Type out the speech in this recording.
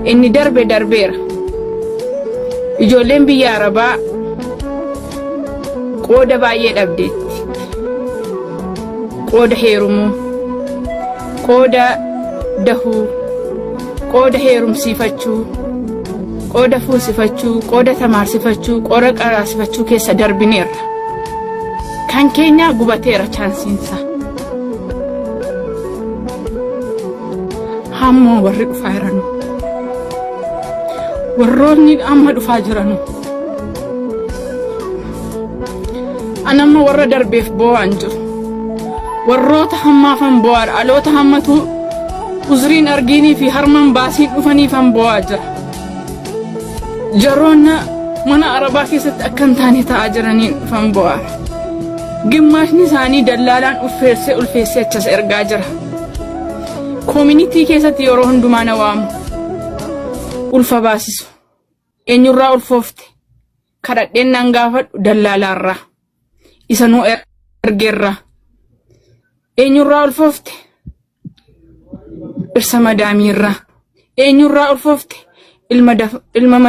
inni darbeera ijoolleen biyya arabaa qooda baay'ee dhabdeetti qooda heerumuu qooda dahuu qooda heerumsiifachuu qooda fuusifachuu qooda tamaarsifachuu qooda qaraasifachuu keessa darbineerra kan keenya gubateera chaansiinsa hamma warri dhufaa jiranu warroonni amma dhufaa jiranu anamma warra darbeef boo'an jiru warroota hammaafan boo'ar aloota hammatu uzriin argiinii fi harman baasiin dhufaniifan boo'aa jira jaroonna mana arabaa keessatti akkan taane ta'aa jiraniin dhufan boo'ar gimmaashni isaanii dallaalaan ulfeessee achas ergaa jira community keessatti yeroo hundumaa na waamu ulfa baasisu eenyurraa ulfoofte kadhadheen nan gaafadhu dallaalaarraa isa nuu ergeerraa eenyurraa ulfoofte irsa madaamiirraa eenyurraa ulfoofte ilma